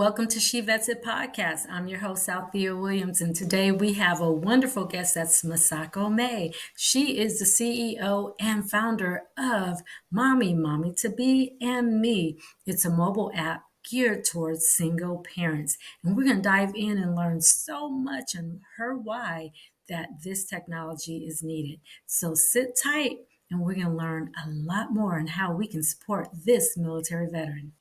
Welcome to She Vets It podcast. I'm your host, Althea Williams, and today we have a wonderful guest. That's Masako Mai. She is the CEO and founder of Mommy Mommy2Be Me. It's a mobile app geared towards single parents, and we're going to dive in and learn so much on her why that this technology is needed. So sit tight, and we're going to learn a lot more on how we can support this military veteran.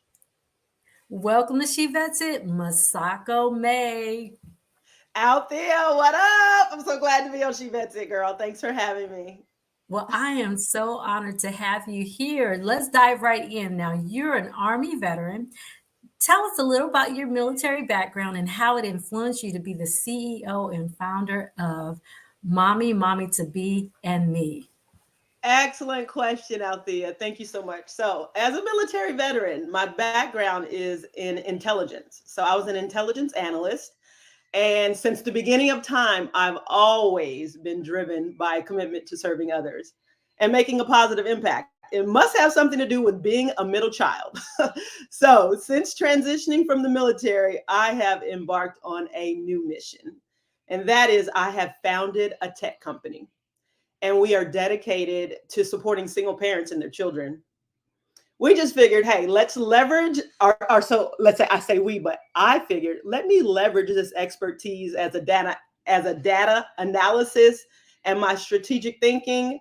Welcome to She Vets It, Masako Mai. Out there, what up? I'm so glad to be on She Vets It, girl. Thanks for having me. Well, I am so honored to have you here. Let's dive right in. Now, you're an Army veteran. Tell us a little about your military background and how it influenced you to be the CEO and founder of Mommy Mommy2Be Me. Excellent question, Althea. Thank you so much. So, as a military veteran, my background is in intelligence. So, I was an intelligence analyst. And since the beginning of time, I've always been driven by a commitment to serving others and making a positive impact. It must have something to do with being a middle child. So, since transitioning from the military, I have embarked on a new mission. And that is, I have founded a tech company. And we are dedicated to supporting single parents and their children. We just figured, hey, let's leverage our so let's say I say we, but I figured let me leverage this expertise as a data analysis and my strategic thinking,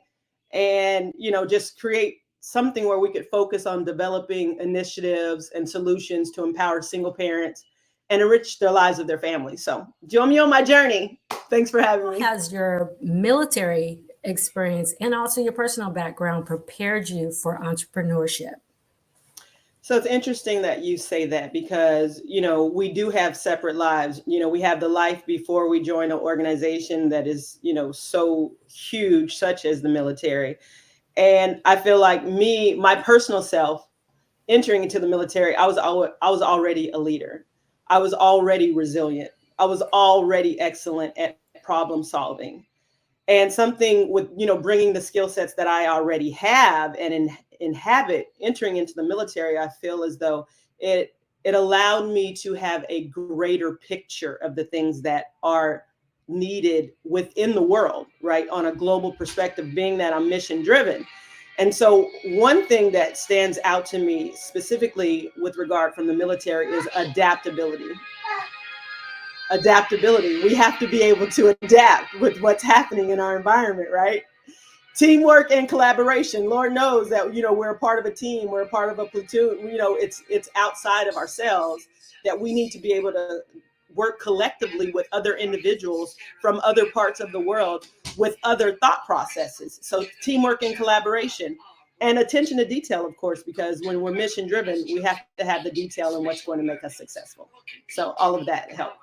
and just create something where we could focus on developing initiatives and solutions to empower single parents and enrich their lives of their families. So join me on my journey. Thanks for having How me. has your military experience and also your personal background prepared you for entrepreneurship? So it's interesting that you say that because, we do have separate lives. We have the life before we join an organization that is, so huge, such as the military. And I feel like my personal self entering into the military, I was already a leader. I was already resilient. I was already excellent at problem solving. And something with bringing the skill sets that I already have and inhabit entering into the military, I feel as though it allowed me to have a greater picture of the things that are needed within the world, right, on a global perspective, being that I'm mission driven. And so one thing that stands out to me specifically with regard from the military is adaptability. We have to be able to adapt with what's happening in our environment, right? Teamwork and collaboration. Lord knows that we're a part of a team, we're a part of a platoon. It's outside of ourselves that we need to be able to work collectively with other individuals from other parts of the world with other thought processes. So teamwork and collaboration. And attention to detail, of course, because when we're mission driven, we have to have the detail and what's going to make us successful. So all of that helped.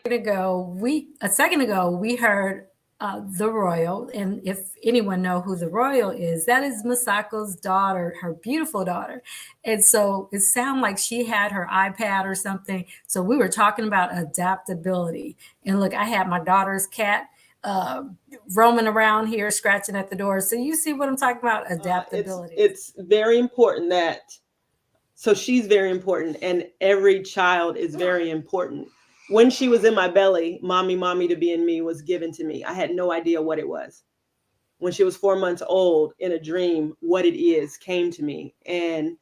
A second ago, we heard the Royal, and if anyone know who the Royal is, that is Masako's daughter, her beautiful daughter. And so it sounded like she had her iPad or something. So we were talking about adaptability. And look, I had my daughter's cat uh, roaming around here, scratching at the door. So you see what I'm talking about? It's Adaptability. it's very important that so she's very important, and every child is very important. When she was in my belly, Mommy to be me was given to me. I had no idea what it was. When she was 4 months old, in a dream, what it is came to me. And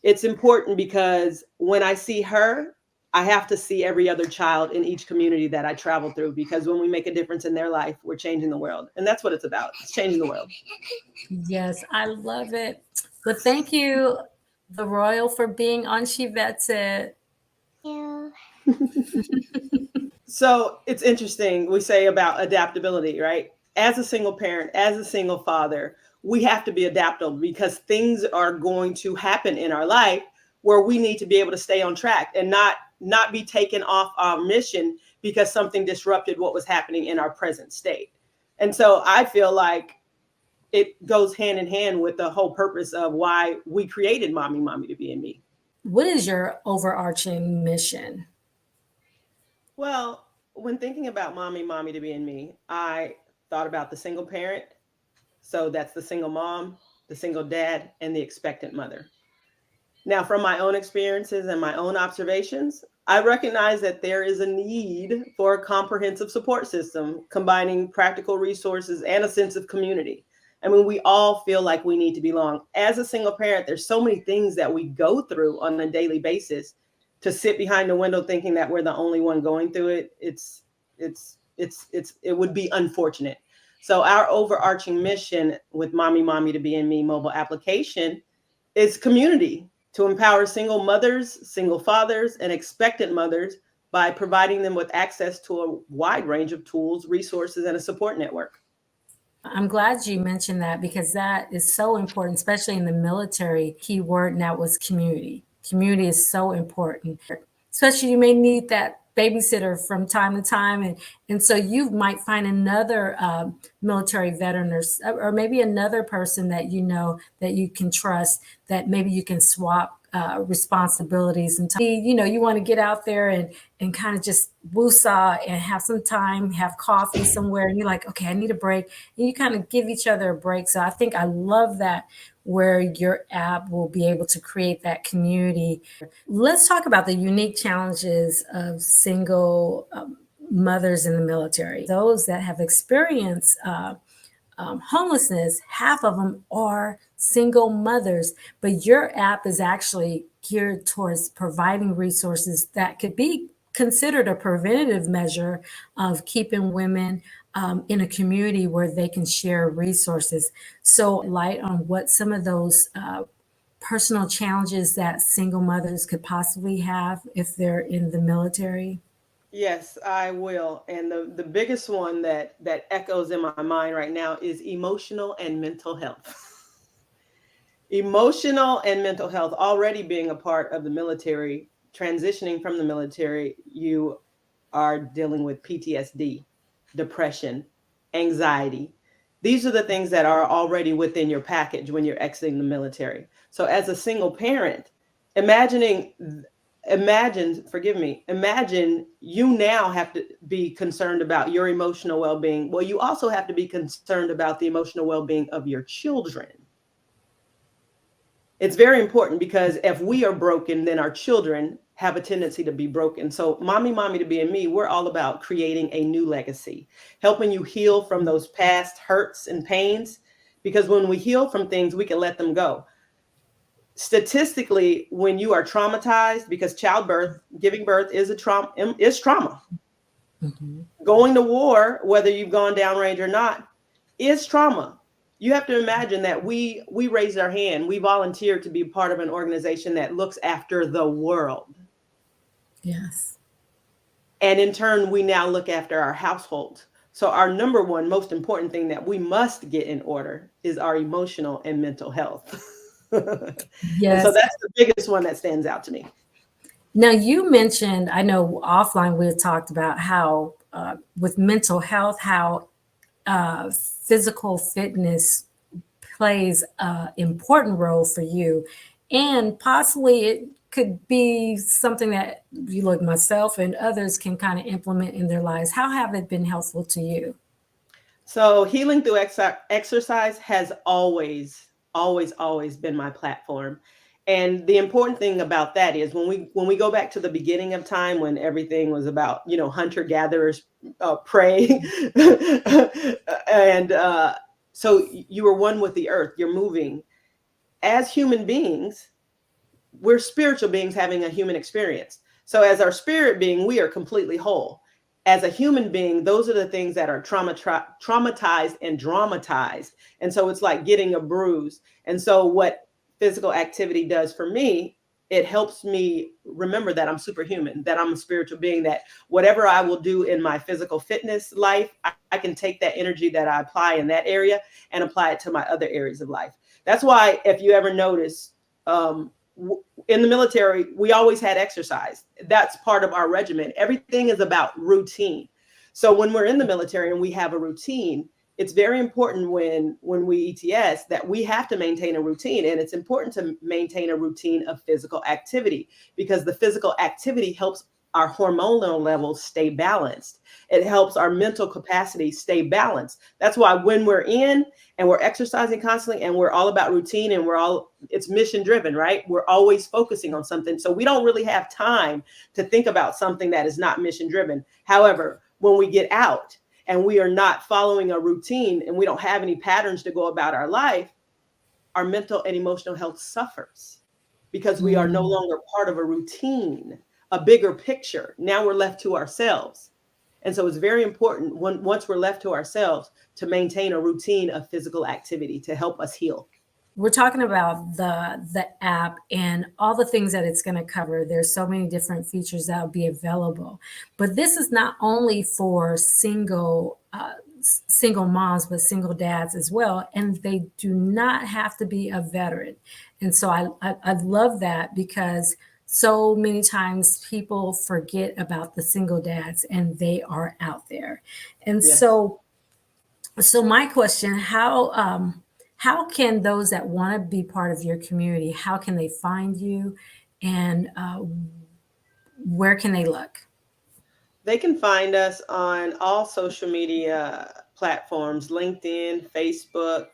it's important because when I see her, I have to see every other child in each community that I travel through, because when we make a difference in their life, we're changing the world. And that's what it's about. It's changing the world. Yes, I love it. Well, thank you, the Royal, for being on She Vets It. So it's interesting. We say about adaptability, right? As a single parent, as a single father, we have to be adaptable because things are going to happen in our life where we need to be able to stay on track and not be taken off our mission because something disrupted what was happening in our present state. And so I feel like it goes hand in hand with the whole purpose of why we created Mommy Mommy to be me. What is your overarching mission? Well, when thinking about Mommy to be me, I thought about the single parent. So that's the single mom, the single dad, and the expectant mother. Now, from my own experiences and my own observations, I recognize that there is a need for a comprehensive support system combining practical resources and a sense of community. I mean, we all feel like we need to belong. As a single parent, there's so many things that we go through on a daily basis. To sit behind the window thinking that we're the only one going through it, it would be unfortunate. So our overarching mission with Mommy Me mobile application is community, to empower single mothers, single fathers, and expectant mothers by providing them with access to a wide range of tools, resources, and a support network. I'm glad you mentioned that because that is so important, especially in the military. Key word now was community. Community is so important, especially you may need that babysitter from time to time, and so you might find another military veteran, or maybe another person that you know that you can trust, that maybe you can swap responsibilities, and you know you want to get out there and kind of just woosah and have some time, have coffee somewhere, and you're like, okay, I need a break, and you kind of give each other a break. So I think I love that, where your app will be able to create that community. Let's talk about the unique challenges of single mothers in the military. Those that have experienced homelessness, half of them are single mothers, but your app is actually geared towards providing resources that could be considered a preventative measure of keeping women in a community where they can share resources. So, light on what some of those personal challenges that single mothers could possibly have if they're in the military? Yes, I will. And the biggest one that echoes in my mind right now is emotional and mental health. Emotional and mental health, already being a part of the military, transitioning from the military, you are dealing with PTSD, depression, anxiety. These are the things that are already within your package when you're exiting the military. So as a single parent, imagining imagine you now have to be concerned about your emotional well-being. Well, you also have to be concerned about the emotional well-being of your children. It's very important because if we are broken, then our children have a tendency to be broken. So, Mommy to Be Me, we're all about creating a new legacy, helping you heal from those past hurts and pains. Because when we heal from things, we can let them go. Statistically, when you are traumatized, because childbirth, giving birth is trauma. Mm-hmm. Going to war, whether you've gone downrange or not, is trauma. You have to imagine that we raised our hand, we volunteered to be part of an organization that looks after the world. Yes. And in turn, we now look after our household. So our number one most important thing that we must get in order is our emotional and mental health. And so Yes. that's the biggest one that stands out to me. Now, you mentioned, I know offline we had talked about how, with mental health, how physical fitness plays an important role for you. And possibly it could be something that you, like myself and others, can kind of implement in their lives. How have it been helpful to you? So healing through exercise has always been my platform. And the important thing about that is when we go back to the beginning of time, when everything was about, hunter gatherers, prey, and so you were one with the earth. You're moving as human beings. We're spiritual beings having a human experience. So as our spirit being, we are completely whole. As a human being, those are the things that are traumatized and dramatized. And so it's like getting a bruise. And so what physical activity does for me, it helps me remember that I'm superhuman, that I'm a spiritual being, that whatever I will do in my physical fitness life, I can take that energy that I apply in that area and apply it to my other areas of life. That's why, if you ever notice, in the military, we always had exercise. That's part of our regimen. Everything is about routine. So when we're in the military and we have a routine, it's very important when we ETS that we have to maintain a routine. And it's important to maintain a routine of physical activity, because the physical activity helps our hormonal levels stay balanced. It helps our mental capacity stay balanced. That's why when we're in and we're exercising constantly and we're all about routine and it's mission driven, right? We're always focusing on something. So we don't really have time to think about something that is not mission driven. However, when we get out and we are not following a routine and we don't have any patterns to go about our life, our mental and emotional health suffers because we are no Mm. longer part of a routine, a bigger picture. Now we're left to ourselves. And so it's very important once we're left to ourselves to maintain a routine of physical activity to help us heal. We're talking about the app and all the things that it's going to cover. There's so many different features that will be available, but this is not only for single moms, but single dads as well, and they do not have to be a veteran. And so I love that because so many times people forget about the single dads and they are out there. And Yes. so my question, how can those that want to be part of your community, how can they find you, and where can they look? They can find us on all social media platforms: LinkedIn, Facebook,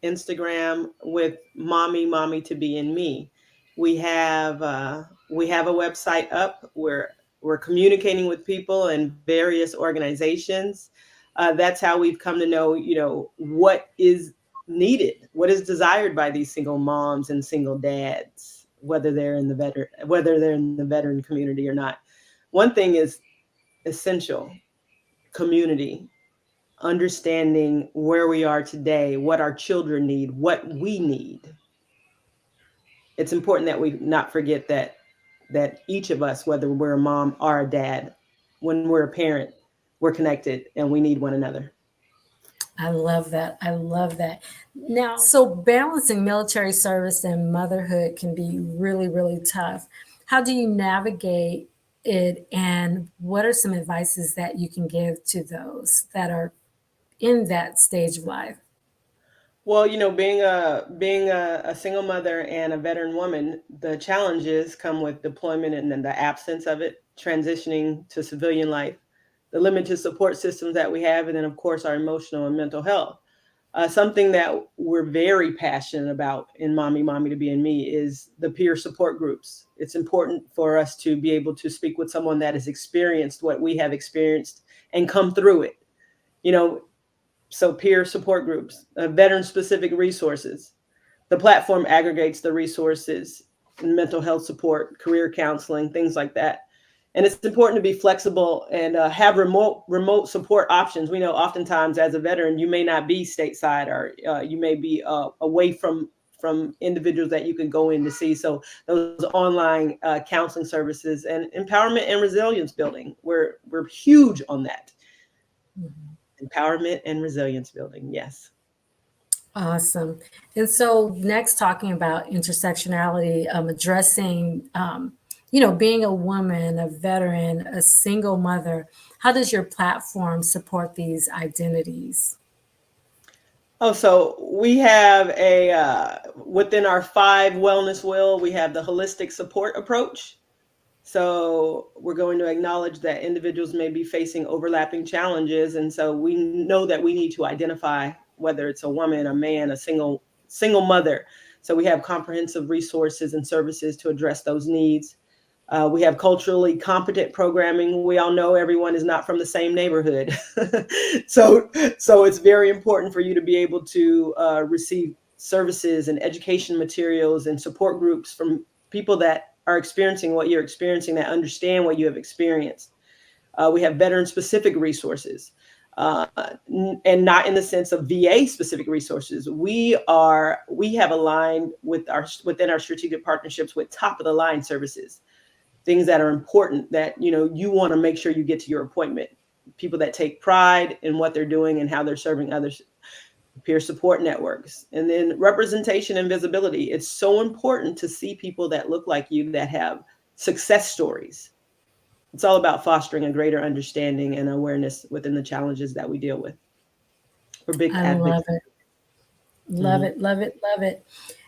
Instagram, with Mommy Me. We have we have a website up where we're communicating with people and various organizations. That's how we've come to know, what is needed, what is desired by these single moms and single dads, whether they're in the veteran community or not. One thing is essential: community, understanding where we are today, what our children need, what we need. It's important that we not forget that each of us, whether we're a mom or a dad, when we're a parent, we're connected and we need one another. I love that. I love that. Now, so balancing military service and motherhood can be really, really tough. How do you navigate it, and what are some advices that you can give to those that are in that stage of life? Well, being a single mother and a veteran woman, the challenges come with deployment and then the absence of it, transitioning to civilian life, the limited support systems that we have, and then of course our emotional and mental health. Something that we're very passionate about in Mommy to Be Me is the peer support groups. It's important for us to be able to speak with someone that has experienced what we have experienced and come through it. You know, so peer support groups, veteran specific resources. The platform aggregates the resources, mental health support, career counseling, things like that. And it's important to be flexible and have remote support options. We know oftentimes as a veteran, you may not be stateside, or you may be away from individuals that you can go in to see. So those online counseling services and empowerment and resilience building, we're huge on that. Mhm. Empowerment and resilience building. Yes. Awesome. And so next, talking about intersectionality, addressing, being a woman, a veteran, a single mother, how does your platform support these identities? Oh, so we have within our five wellness wheel, we have the holistic support approach. So we're going to acknowledge that individuals may be facing overlapping challenges, and so we know that we need to identify whether it's a woman, a man, a single mother. So we have comprehensive resources and services to address those needs. We have culturally competent programming. We all know everyone is not from the same neighborhood, so it's very important for you to be able to receive services and education materials and support groups from people that are experiencing what you're experiencing, that understand what you have experienced. We have veteran specific resources, uh, and not in the sense of VA specific resources. We have aligned within our strategic partnerships with top of the line services, things that are important that you want to make sure you get to your appointment. People that take pride in what they're doing and how they're serving others. Peer support networks, and then representation and visibility. It's so important to see people that look like you, that have success stories. It's all about fostering a greater understanding and awareness within the challenges that we deal with. We're big I love advocates. it. Love Mhm. it. Love it. Love it.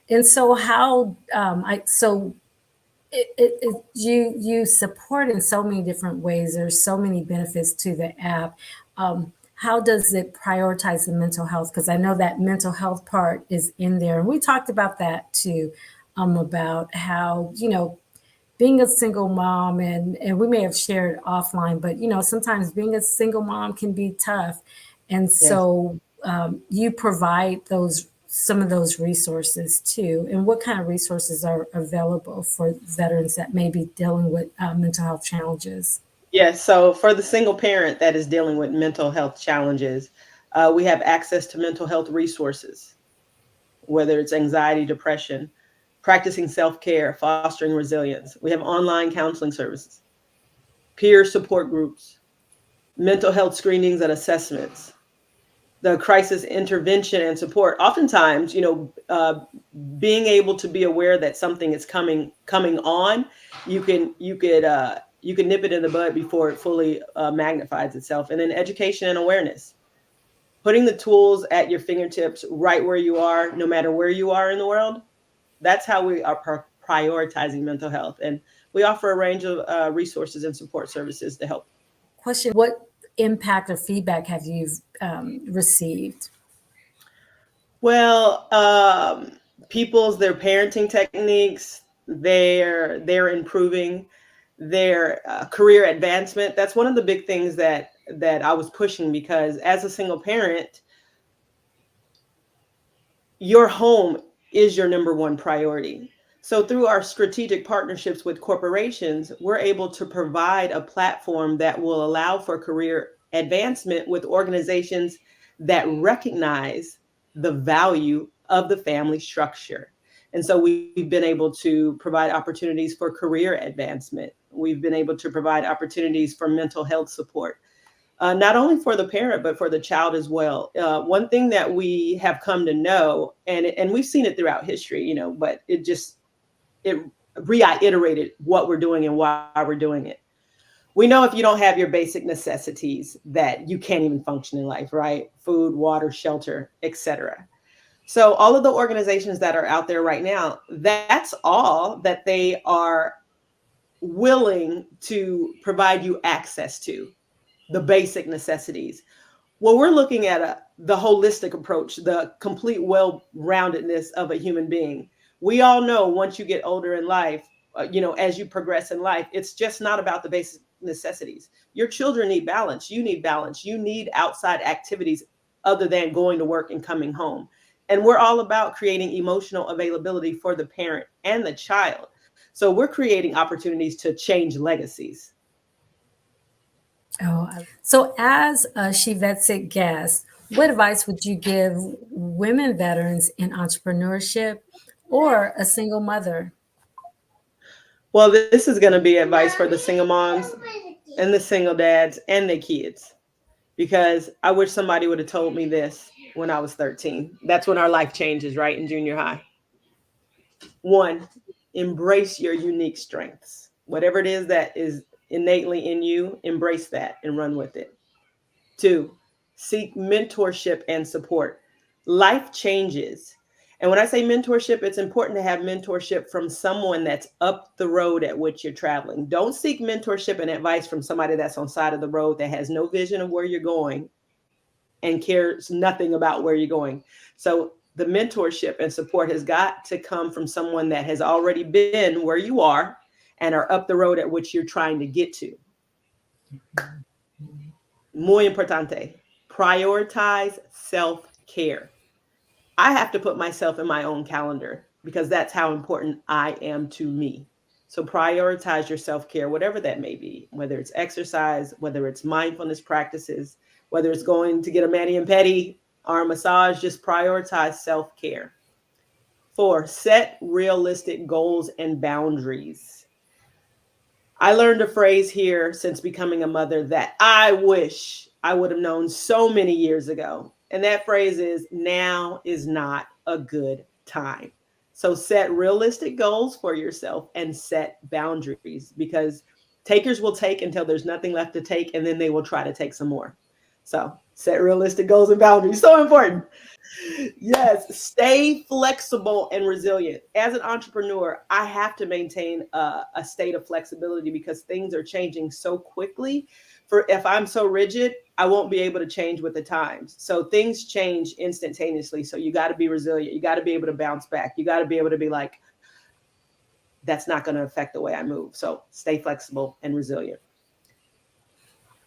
And so how, I so You support in so many different ways. There's so many benefits to the app. How does it prioritize the mental health? Because I know that mental health part is in there, and we talked about that too, about how being a single mom, and we may have shared offline, but sometimes being a single mom can be tough, and Yes. so you provide those some of those resources too. And what kind of resources are available for veterans that may be dealing with mental health challenges? Yes. So for the single parent that is dealing with mental health challenges, we have access to mental health resources, whether it's anxiety, depression, practicing self care, fostering resilience. We have online counseling services, peer support groups, mental health screenings and assessments, the crisis intervention and support. Oftentimes, being able to be aware that something is coming on, you can nip it in the bud before it fully magnifies itself. And then education and awareness, putting the tools at your fingertips right where you are, no matter where you are in the world. That's how we are prioritizing mental health, and we offer a range of resources and support services to help. Question: what impact or feedback have you received? Well, people's their parenting techniques, they're improving their career advancement. That's one of the big things that I was pushing, because as a single parent, your home is your number one priority. So, through our strategic partnerships with corporations, we're able to provide a platform that will allow for career advancement with organizations that recognize the value of the family structure. And so, we've been able to provide opportunities for career advancement. We've been able to provide opportunities for mental health support, not only for the parent but for the child as well. One thing that we have come to know, and we've seen it throughout history, but it reiterated what we're doing and why we're doing it. We know if you don't have your basic necessities, that you can't even function in life, right? Food, water, shelter, etc. So all of the organizations that are out there right now, that's all that they are willing to provide you access to, the basic necessities. Well, we're looking at the holistic approach, the complete well-roundedness of a human being. We all know once you get older in life, as you progress in life, it's just not about the basic necessities. Your children need balance. You need balance. You need outside activities other than going to work and coming home. And we're all about creating emotional availability for the parent and the child. So we're creating opportunities to change legacies. So, as a She Vets It guest, what advice would you give women veterans in entrepreneurship or a single mother? Well, this is going to be advice for the single moms and the single dads and their kids, because I wish somebody would have told me this when I was 13. That's when our life changes, right? In junior high. One, embrace your unique strengths. Whatever it is that is innately in you, embrace that and run with it. Two, seek mentorship and support. Life changes. And when I say mentorship, it's important to have mentorship from someone that's up the road at which you're traveling. Don't seek mentorship and advice from somebody that's on side of the road that has no vision of where you're going and cares nothing about where you're going. So the mentorship and support has got to come from someone that has already been where you are and are up the road at which you're trying to get to. Muy importante. Prioritize self care. I have to put myself in my own calendar because that's how important I am to me. So prioritize your self care, whatever that may be, whether it's exercise, whether it's mindfulness practices, whether it's going to get a mani and pedi or a massage, just prioritize self care. Four, set realistic goals and boundaries. I learned a phrase here since becoming a mother that I wish I would have known so many years ago. And that phrase is, now is not a good time. So set realistic goals for yourself and set boundaries, because takers will take until there's nothing left to take, and then they will try to take some more. So set realistic goals and boundaries. So important. Yes, stay flexible and resilient. As an entrepreneur, I have to maintain a state of flexibility because things are changing so quickly. For if I'm so rigid, I won't be able to change with the times. So things change instantaneously. So you got to be resilient. You got to be able to bounce back. You got to be able to be like, that's not going to affect the way I move. So stay flexible and resilient.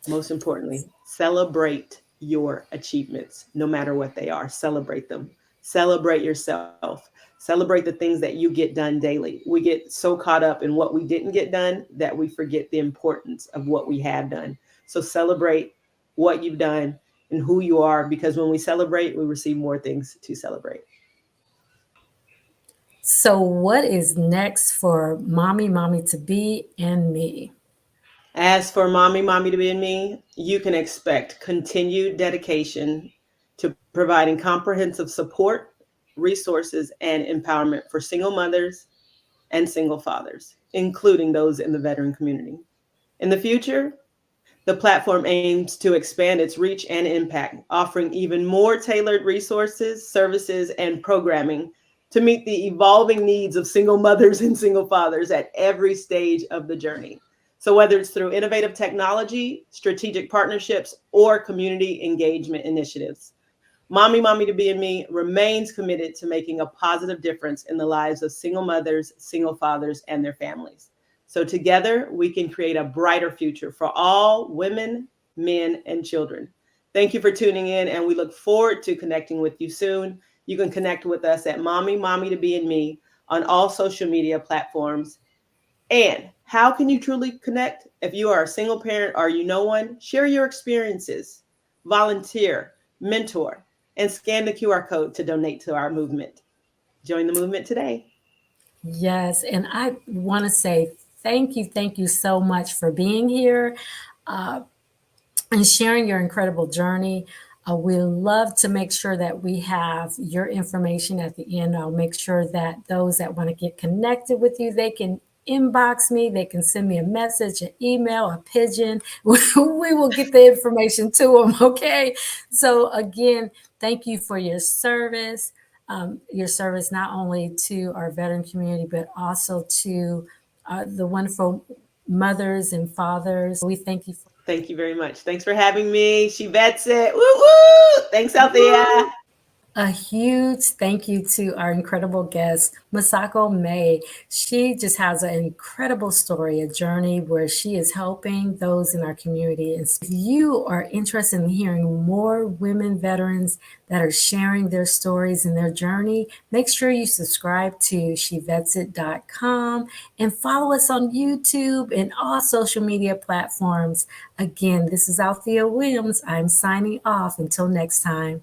Most importantly, celebrate your achievements, no matter what they are. Celebrate them. Celebrate yourself. Celebrate the things that you get done daily. We get so caught up in what we didn't get done that we forget the importance of what we have done. So celebrate what you've done and who you are, because when we celebrate, we receive more things to celebrate. So, what is next for Mommy, Mommy to Be and Me? As for Mommy to Be Me, you can expect continued dedication to providing comprehensive support, resources, and empowerment for single mothers and single fathers, including those in the veteran community. In the future, the platform aims to expand its reach and impact, offering even more tailored resources, services, and programming to meet the evolving needs of single mothers and single fathers at every stage of the journey. So, whether it's through innovative technology, strategic partnerships, or community engagement initiatives, Mommy to Be Me remains committed to making a positive difference in the lives of single mothers, single fathers, and their families. So together we can create a brighter future for all women, men, and children. Thank you for tuning in, and we look forward to connecting with you soon. You can connect with us at Mommy to Be Me on all social media platforms. And how can you truly connect? If you are a single parent or you know one, share your experiences, volunteer, mentor, and scan the QR code to donate to our movement. Join the movement today. Yes, and I want to say thank you so much for being here and sharing your incredible journey. We love to make sure that we have your information at the end. I'll make sure that those that want to get connected with you, they can inbox me, they can send me a message, an email, a pigeon. We will get the information to them. Okay. So, again, thank you for your service not only to our veteran community, but also to the wonderful mothers and fathers. We thank you for. Thank you very much. Thanks for having me. She vets it. Woo woo. Thanks, Althea. A huge thank you to our incredible guest, Masako Mai. She just has an incredible story, a journey where she is helping those in our community. And if you are interested in hearing more women veterans that are sharing their stories and their journey, make sure you subscribe to shevetsit.com and follow us on YouTube and all social media platforms. Again, this is Althea Williams. I'm signing off. Until next time.